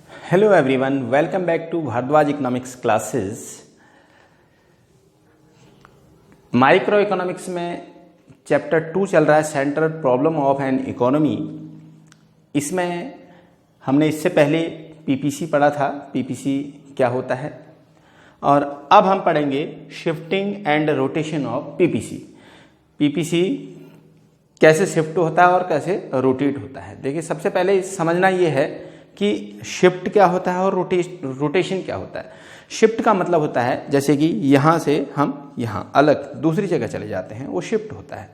Hello everyone, welcome back to Bharadwaj economics classes. Micro economics में chapter 2 चल रहा है, central problem of an economy. इसमें हमने इससे पहले पीपीसी पढ़ा था, पीपीसी क्या होता है, और अब हम पढ़ेंगे shifting and rotation of PPC. PPC कैसे शिफ्ट होता है और कैसे रोटेट होता है। देखिए, सबसे पहले समझना ये है कि शिफ्ट क्या होता है और रोटेशन क्या होता है। शिफ्ट का मतलब होता है जैसे कि यहाँ से हम यहाँ अलग दूसरी जगह चले जाते हैं, वो शिफ्ट होता है।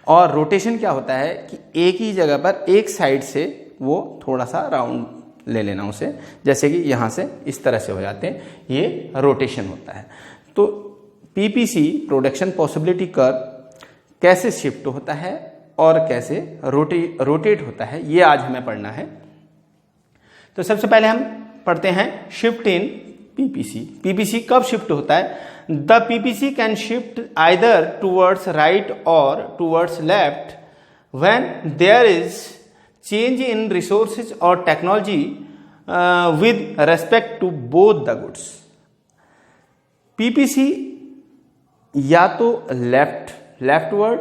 और रोटेशन क्या होता है कि एक ही जगह पर एक साइड से वो थोड़ा सा राउंड ले लेना उसे, जैसे कि यहाँ से इस तरह से हो जाते हैं, ये रोटेशन होता है। तो पीपीसी प्रोडक्शन पॉसिबिलिटी कर्व कैसे शिफ्ट होता है और कैसे रोटेट होता है, ये आज हमें पढ़ना है। तो सबसे पहले हम पढ़ते हैं शिफ्ट इन पीपीसी। पीपीसी कब शिफ्ट होता है? The PPC can shift either towards right और towards left when there is change in resources और technology with respect to both the goods. PPC या तो लेफ्टवर्ड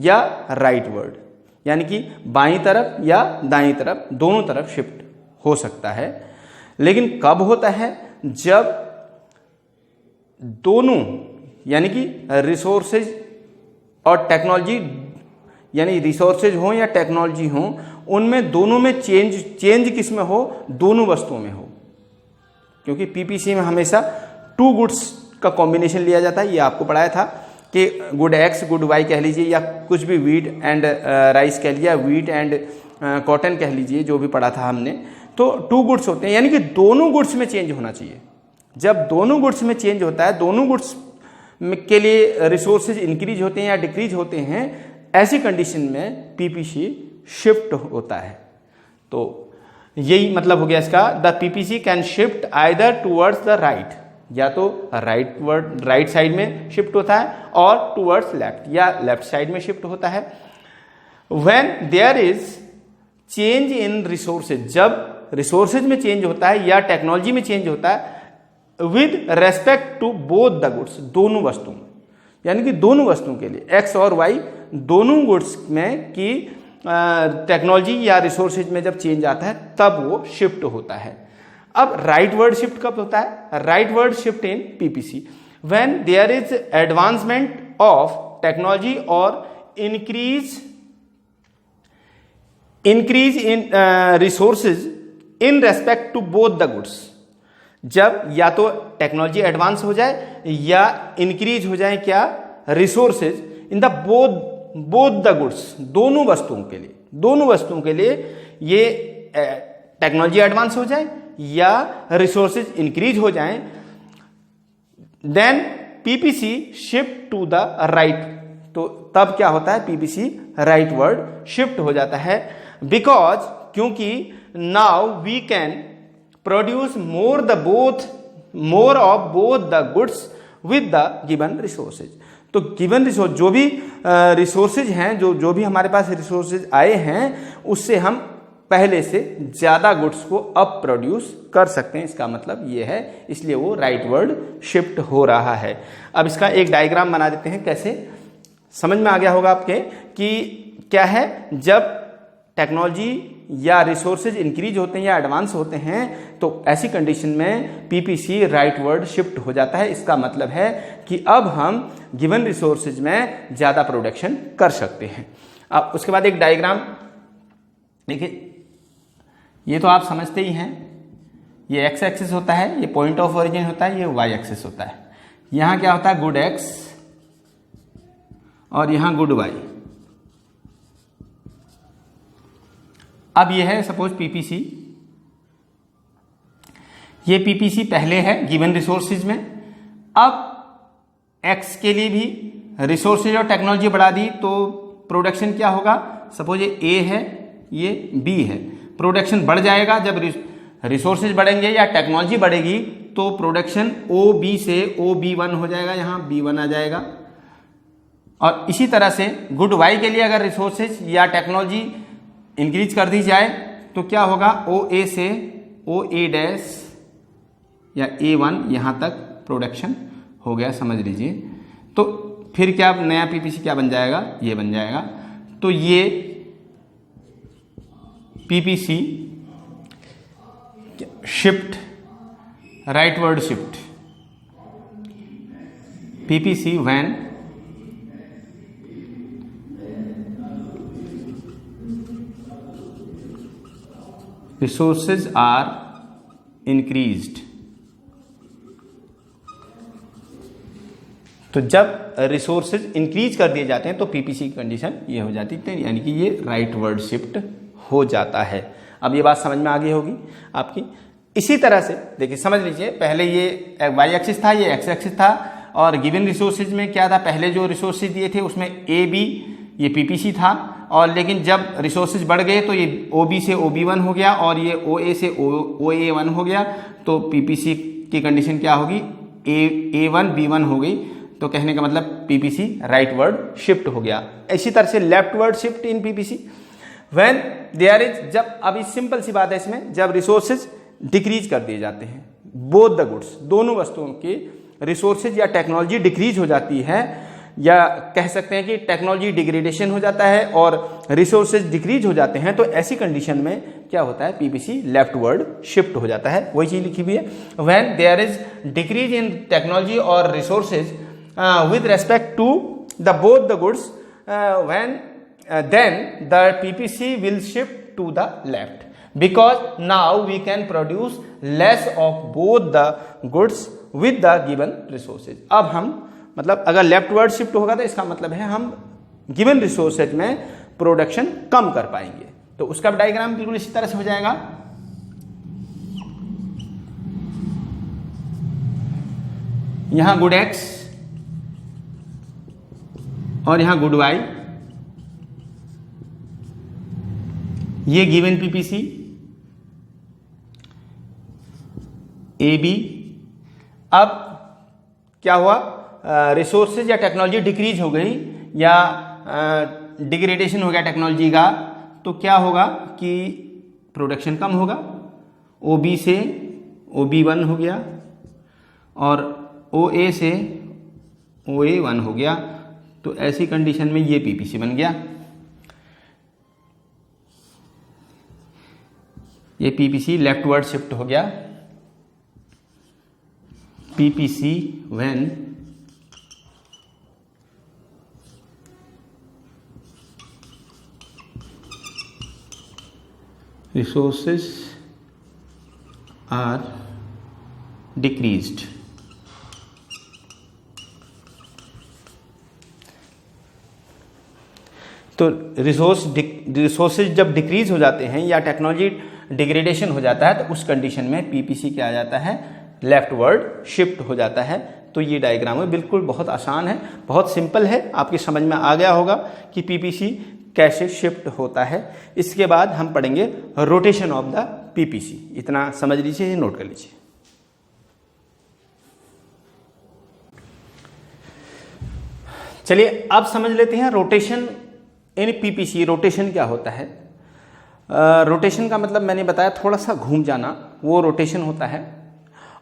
या राइटवर्ड, यानी कि बाईं तरफ या दाईं तरफ, दोनों तरफ शिफ्ट हो सकता है। लेकिन कब होता है? जब दोनों यानी कि रिसोर्सेज और टेक्नोलॉजी, यानी रिसोर्सेज हो या टेक्नोलॉजी हो, उनमें दोनों में चेंज किस में हो? दोनों वस्तुओं में हो। क्योंकि पीपीसी में हमेशा टू गुड्स का कॉम्बिनेशन लिया जाता है। ये आपको पढ़ाया था कि गुड एक्स गुड वाई कह लीजिए, या कुछ भी वीट एंड राइस कह लीजिए, वीट एंड कॉटन कह लीजिए, जो भी पढ़ा था हमने। तो टू गुड्स होते हैं, यानी कि दोनों गुड्स में चेंज होना चाहिए। जब दोनों गुड्स में चेंज होता है, दोनों गुड्स के लिए रिसोर्सेज इंक्रीज होते हैं या डिक्रीज होते हैं, ऐसी कंडीशन में पीपीसी शिफ्ट होता है। तो यही मतलब हो गया इसका, the PPC can shift either towards the right, या तो राइट साइड में शिफ्ट होता है, और टूवर्ड्स लेफ्ट या लेफ्ट साइड में शिफ्ट होता है। When there is change in resources, जब रिसोर्सेज में चेंज होता है या टेक्नोलॉजी में चेंज होता है with respect to both the goods, दोनों वस्तुओं, यानी कि दोनों वस्तुओं के लिए एक्स और वाई दोनों गुड्स में की टेक्नोलॉजी या रिसोर्सेज में जब चेंज आता है तब वो शिफ्ट होता है। अब राइट वर्ड शिफ्ट कब होता है? Rightward shift in PPC when there is advancement of technology और increase in resources in respect to both the goods. जब या तो टेक्नोलॉजी एडवांस हो जाए या इंक्रीज हो जाए क्या? Resources in the both the goods, दोनों वस्तुओं के लिए ये टेक्नोलॉजी एडवांस हो जाए या रिसोर्सेज इंक्रीज हो जाए, then PPC shift to the right. तो तब क्या होता है? पीपीसी राइट वर्ड शिफ्ट हो जाता है। बिकॉज, क्योंकि now we can produce more of both the goods with the given resources. तो गिवन रिसोर्स, जो भी रिसोर्सेज हैं, जो भी हमारे पास रिसोर्सेज आए हैं, उससे हम पहले से ज्यादा गुड्स को अब प्रोड्यूस कर सकते हैं। इसका मतलब ये है, इसलिए वो राइट वर्ड शिफ्ट हो रहा है। अब इसका एक डायग्राम बना देते हैं, कैसे समझ में आ गया होगा आपके कि क्या है। जब टेक्नोलॉजी या रिसोर्सेज इंक्रीज होते हैं या एडवांस होते हैं, तो ऐसी कंडीशन में पीपीसी राइट वर्ड शिफ्ट हो जाता है। इसका मतलब है कि अब हम गिवन रिसोर्सेज में ज्यादा प्रोडक्शन कर सकते हैं। अब उसके बाद एक डायग्राम देखिए, ये तो आप समझते ही हैं, ये एक्स एक्सिस होता है, ये पॉइंट ऑफ ओरिजिन होता है, ये वाई एक्सिस होता है। यहां क्या होता है? गुड एक्स, और यहां गुड वाई। अब ये है सपोज पीपीसी, ये पीपीसी पहले है गिवन रिसोर्सेज में। अब एक्स के लिए भी रिसोर्सेज और टेक्नोलॉजी बढ़ा दी तो प्रोडक्शन क्या होगा? सपोज ये ए है, ये बी है, प्रोडक्शन बढ़ जाएगा। जब रिसोर्सेज बढ़ेंगे या टेक्नोलॉजी बढ़ेगी तो प्रोडक्शन ओ बी से ओ बी वन हो जाएगा, यहां बी वन आ जाएगा। और इसी तरह से गुड वाई के लिए अगर रिसोर्सेज या टेक्नोलॉजी इंक्रीज कर दी जाए तो क्या होगा? ओ ए से ओ ए डैश या A1 यहाँ तक प्रोडक्शन हो गया, समझ लीजिए। तो फिर क्या नया पीपीसी क्या बन जाएगा, ये बन जाएगा। तो ये PPC shift, rightward shift, PPC when resources are increased। तो जब रिसोर्सेज इंक्रीज कर दिए जाते हैं तो पीपीसी की कंडीशन ये हो जाती है, यानी कि ये राइट वर्ड शिफ्ट हो जाता है। अब ये बात समझ में आ गई होगी आपकी। इसी तरह से देखिए, समझ लीजिए, पहले ये वाई एक्सिस था, ये एक्स एक्सिस था, और गिवन रिसोर्सेज में क्या था, पहले जो रिसोर्सेज दिए थे उसमें ए बी ये पीपीसी था, और लेकिन जब रिसोर्सेज बढ़ गए तो ये ओ बी से ओ बी वन हो गया और ये ओ ए से ओ ए वन हो गया। तो पीपीसी की कंडीशन क्या होगी, ए वन बी वन हो गई। तो कहने का मतलब पीपीसी राइट वर्ड शिफ्ट हो गया। इसी तरह से leftward shift in PPC when there is, जब अभी सिंपल सी बात है इसमें, जब रिसोर्सेज डिक्रीज कर दिए जाते हैं, बोथ द गुड्स, दोनों वस्तुओं के रिसोर्सेज या टेक्नोलॉजी डिक्रीज हो जाती है, या कह सकते हैं कि टेक्नोलॉजी डिग्रेडेशन हो जाता है और रिसोर्सेज डिक्रीज हो जाते हैं, तो ऐसी कंडीशन में क्या होता है, पीपीसी लेफ्ट वर्ड शिफ्ट हो जाता है। वही चीज लिखी हुई है, when there is decrease in technology और resources with respect to the both the goods, then the PPC will shift to the left, because now we can produce less of both the goods with the given resources। अब हम मतलब अगर left word shift होगा तो इसका मतलब है हम गिवन रिसोर्सेज में प्रोडक्शन कम कर पाएंगे। तो उसका डायग्राम बिल्कुल इसी तरह से हो जाएगा। यहां गुड एक्स और यहां गुड वाई, ये गिवन पीपीसी ए बी। अब क्या हुआ, रिसोर्सेज या टेक्नोलॉजी डिक्रीज हो गई या डिग्रेडेशन हो गया टेक्नोलॉजी का, तो क्या होगा कि प्रोडक्शन कम होगा। ओ बी से ओ बी वन हो गया और ओ ए से ओ ए वन हो गया। तो ऐसी कंडीशन में ये पीपीसी बन गया। ये पीपीसी लेफ्ट वर्ड शिफ्ट हो गया। PPC when resources are decreased. तो रिसोर्सेज जब डिक्रीज हो जाते हैं या टेक्नोलॉजी डिग्रेडेशन हो जाता है तो उस कंडीशन में पीपीसी क्या आ जाता है, लेफ्ट वर्ड शिफ्ट हो जाता है। तो ये डायग्राम है, बिल्कुल बहुत आसान है, बहुत सिंपल है, आपकी समझ में आ गया होगा कि पीपीसी कैसे शिफ्ट होता है। इसके बाद हम पढ़ेंगे रोटेशन ऑफ द पीपीसी। इतना समझ लीजिए, नोट कर लीजिए। चलिए अब समझ लेते हैं रोटेशन इन पीपीसी। रोटेशन क्या होता है, रोटेशन का मतलब मैंने बताया थोड़ा सा घूम जाना, वो रोटेशन होता है।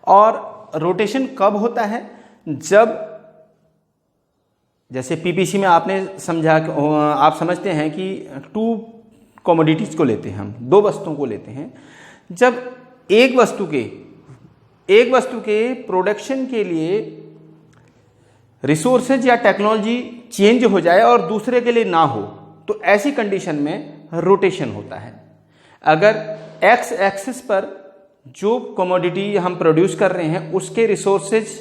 और रोटेशन कब होता है, जब जैसे पीपीसी में आपने समझा, आप समझते हैं कि टू कमोडिटीज को लेते हैं हम, दो वस्तुओं को लेते हैं। जब एक वस्तु के प्रोडक्शन के लिए रिसोर्सेज या टेक्नोलॉजी चेंज हो जाए और दूसरे के लिए ना हो, तो ऐसी कंडीशन में रोटेशन होता है। अगर एक्स एक्सिस पर जो कमोडिटी हम प्रोड्यूस कर रहे हैं उसके रिसोर्सेज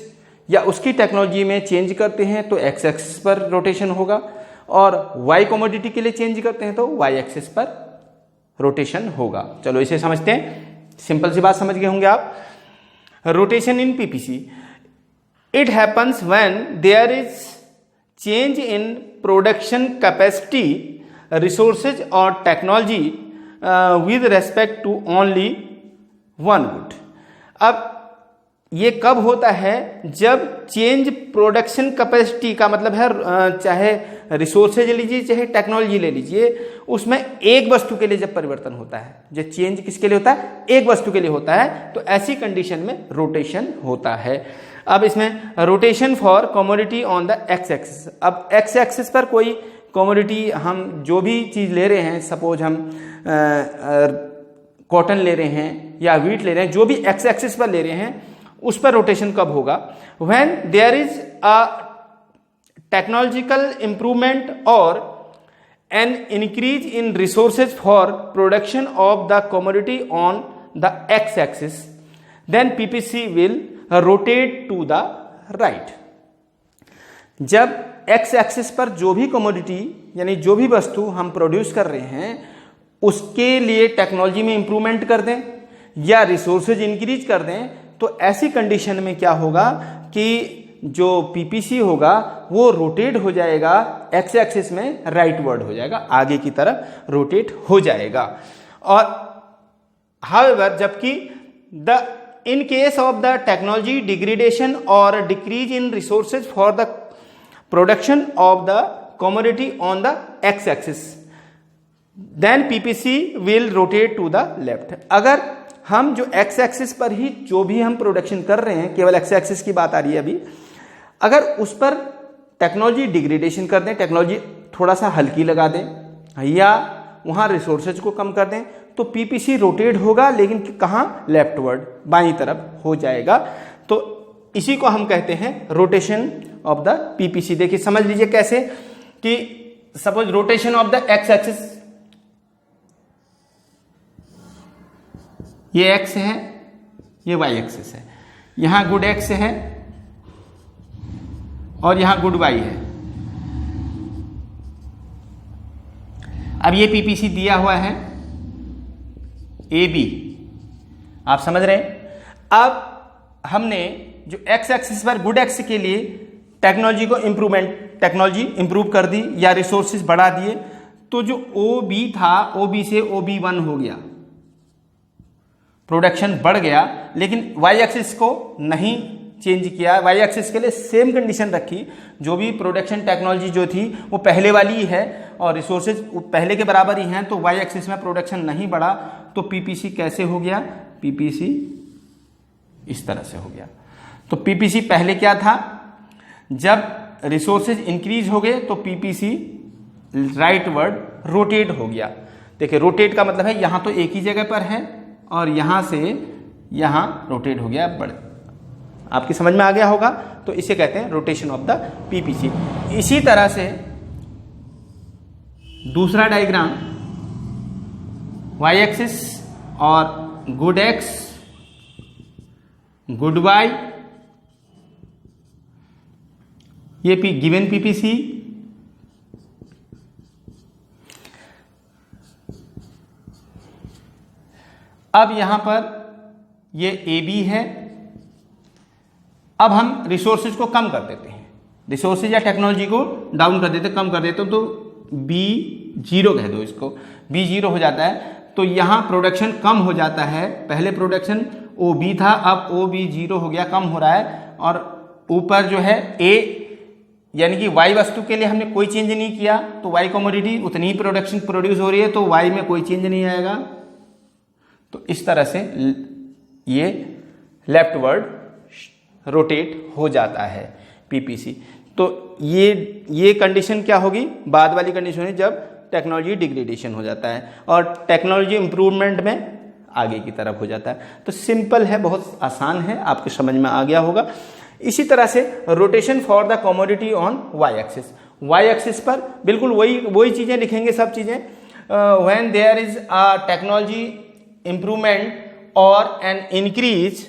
या उसकी टेक्नोलॉजी में चेंज करते हैं तो एक्स एक्सिस पर रोटेशन होगा, और वाई कमोडिटी के लिए चेंज करते हैं तो वाई एक्सिस पर रोटेशन होगा। चलो इसे समझते हैं, सिंपल सी बात समझ गए होंगे आप। Rotation in PPC, it happens when there is change in production capacity, resources or technology with respect to only one good। अब ये कब होता है, जब चेंज प्रोडक्शन कैपेसिटी का मतलब है चाहे रिसोर्सेज ले लीजिए चाहे टेक्नोलॉजी ले लीजिए, उसमें एक वस्तु के लिए जब परिवर्तन होता है, जो चेंज किसके लिए होता है, एक वस्तु के लिए होता है, तो ऐसी कंडीशन में रोटेशन होता है। अब इसमें rotation for commodity on the X axis. अब एक्स एक्सिस पर कोई कमोडिटी हम जो भी चीज़ ले रहे हैं, सपोज हम कॉटन ले रहे हैं या वीट ले रहे हैं, जो भी एक्स एक्सिस पर ले रहे हैं उस पर रोटेशन कब होगा, when there is a technological improvement और an increase in resources for production of the commodity on the X axis, then PPC will rotate to the right. जब एक्स एक्सिस पर जो भी कमोडिटी यानी जो भी वस्तु हम प्रोड्यूस कर रहे हैं उसके लिए टेक्नोलॉजी में इंप्रूवमेंट कर दें या रिसोर्सेज इंक्रीज कर दें, तो ऐसी कंडीशन में क्या होगा कि जो पीपीसी होगा वो रोटेट हो जाएगा एक्स एक्सिस में, राइटवर्ड हो जाएगा, आगे की तरफ रोटेट हो जाएगा। और हाउएवर जबकि the in case of the technology degradation और decrease in resources for the production of the commodity on the X axis, then PPC will rotate to the left. अगर हम जो एक्स एक्सिस पर ही जो भी हम प्रोडक्शन कर रहे हैं, केवल एक्स एक्सिस की बात आ रही है अभी, अगर उस पर टेक्नोलॉजी डिग्रेडेशन कर दें, टेक्नोलॉजी थोड़ा सा हल्की लगा दें या वहाँ रिसोर्सेज को कम कर दें, तो पीपीसी रोटेट होगा, लेकिन कहाँ, लेफ्टवर्ड, बाईं तरफ हो जाएगा। तो इसी को हम कहते हैं रोटेशन ऑफ द पीपीसी। देखिए समझ लीजिए कैसे कि suppose rotation of the X axis, ये एक्स है, ये वाई एक्सिस है, यहां गुड एक्स है और यहां गुड वाई है। अब ये पीपीसी दिया हुआ है ए बी, आप समझ रहे हैं। अब हमने जो एक्स एक्सिस पर गुड एक्स के लिए टेक्नोलॉजी इंप्रूव कर दी या रिसोर्सेज बढ़ा दिए, तो जो ओ बी था ओ बी से ओ बी 1 हो गया, प्रोडक्शन बढ़ गया, लेकिन वाई एक्सिस को नहीं चेंज किया, वाई एक्सिस के लिए सेम कंडीशन रखी, जो भी प्रोडक्शन टेक्नोलॉजी जो थी वो पहले वाली ही है और रिसोर्सेज पहले के बराबर ही हैं, तो वाई एक्सिस में प्रोडक्शन नहीं बढ़ा, तो पीपीसी कैसे हो गया, पीपीसी इस तरह से हो गया। तो पीपीसी पहले क्या था, जब रिसोर्सेज इंक्रीज हो गए तो पीपीसी राइटवर्ड रोटेट हो गया। देखिए रोटेट का मतलब है यहां तो एक ही जगह पर है और यहां से यहां रोटेट हो गया, बढ़, आपकी समझ में आ गया होगा। तो इसे कहते हैं रोटेशन ऑफ द पीपीसी। इसी तरह से दूसरा डायग्राम, वाई एक्सिस और गुड एक्स, गुड वाई, ये गिवन पीपीसी, अब यहां पर ये ए बी है। अब हम रिसोर्सेज को कम कर देते हैं, रिसोर्सेज या टेक्नोलॉजी को डाउन कर देते, कम कर देते, तो बी जीरो कह दो इसको, बी जीरो हो जाता है। तो यहां प्रोडक्शन कम हो जाता है, पहले प्रोडक्शन ओ बी था, अब ओ बी जीरो हो गया, कम हो रहा है। और ऊपर जो है ए यानी कि वाई वस्तु के लिए हमने कोई चेंज नहीं किया, तो वाई कमोडिटी उतनी ही प्रोडक्शन प्रोड्यूस हो रही है, तो वाई में कोई चेंज नहीं आएगा। तो इस तरह से ये लेफ्टवर्ड रोटेट हो जाता है पीपीसी। तो ये कंडीशन क्या होगी, बाद वाली कंडीशन है जब टेक्नोलॉजी डिग्रेडेशन हो जाता है और टेक्नोलॉजी इंप्रूवमेंट में आगे की तरफ हो जाता है। तो सिंपल है, बहुत आसान है, आपके समझ में आ गया होगा। इसी तरह से rotation for the commodity on Y axis, Y axis पर बिल्कुल वही चीजें लिखेंगे, सब चीजें। When there is a technology improvement और an increase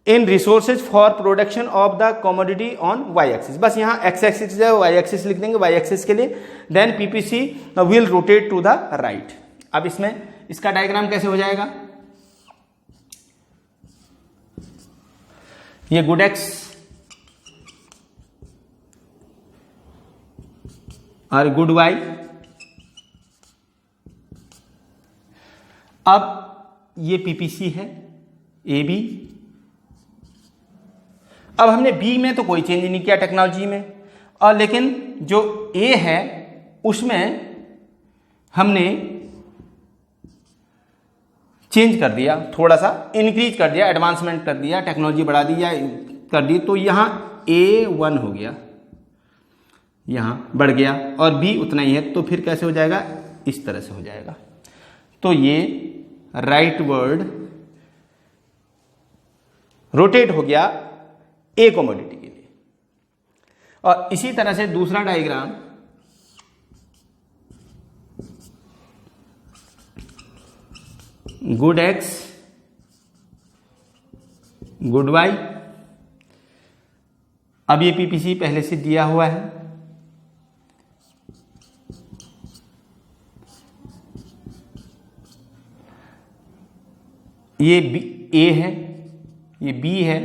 in resources for production of the commodity on Y axis, बस यहाँ एक्स एक्सिस है, वाई एक्सिस लिख देंगे वाई एक्सिस के लिए, then PPC will rotate to the right. अब इसमें इसका डायग्राम कैसे हो जाएगा, ये गुड एक्स और गुड वाई। अब ये पीपीसी है ए बी, अब हमने बी में तो कोई चेंज नहीं किया टेक्नोलॉजी में, और लेकिन जो ए है उसमें हमने चेंज कर दिया, थोड़ा सा इंक्रीज कर दिया, एडवांसमेंट कर दिया, टेक्नोलॉजी बढ़ा दिया कर दी, तो यहाँ A1 हो गया, यहाँ बढ़ गया, और B उतना ही है, तो फिर कैसे हो जाएगा, इस तरह से हो जाएगा। तो ये राइट वर्ड रोटेट हो गया ए कमोडिटी के लिए। और इसी तरह से दूसरा diagram, good X good Y, अब ये पीपीसी पहले से दिया हुआ है, ये ए है, ये बी है।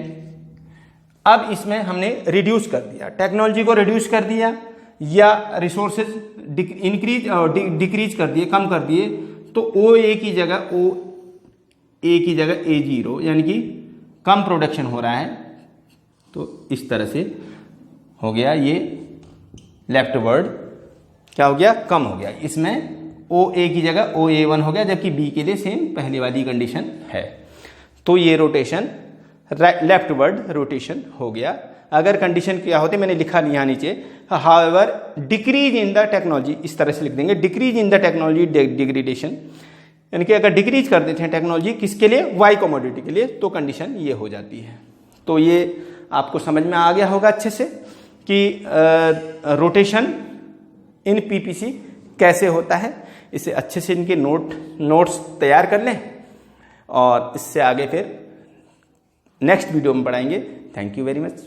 अब इसमें हमने रिड्यूस कर दिया, टेक्नोलॉजी को रिड्यूस कर दिया या रिसोर्सेज इंक्रीज और डिक्रीज कर दिए, कम कर दिए, तो ओ ए की जगह A0, यानी कि कम प्रोडक्शन हो रहा है, तो इस तरह से हो गया, ये लेफ्ट वर्ड क्या हो गया, कम हो गया। इसमें OA की जगह OA1 हो गया, जबकि B के लिए सेम पहले वाली कंडीशन है। तो ये रोटेशन लेफ्ट वर्ड रोटेशन हो गया। अगर कंडीशन क्या होते, मैंने लिखा नहीं यहाँ नीचे, however decrease in the technology, इस तरह से लिख देंगे, decrease in the technology degradation, यानी कि अगर डिक्रीज कर देते हैं टेक्नोलॉजी किसके लिए, वाई कमोडिटी के लिए, तो कंडीशन ये हो जाती है। तो ये आपको समझ में आ गया होगा अच्छे से कि रोटेशन इन पीपीसी कैसे होता है। इसे अच्छे से इनके नोट्स तैयार कर लें, और इससे आगे फिर नेक्स्ट वीडियो में पढ़ाएंगे। Thank you very much.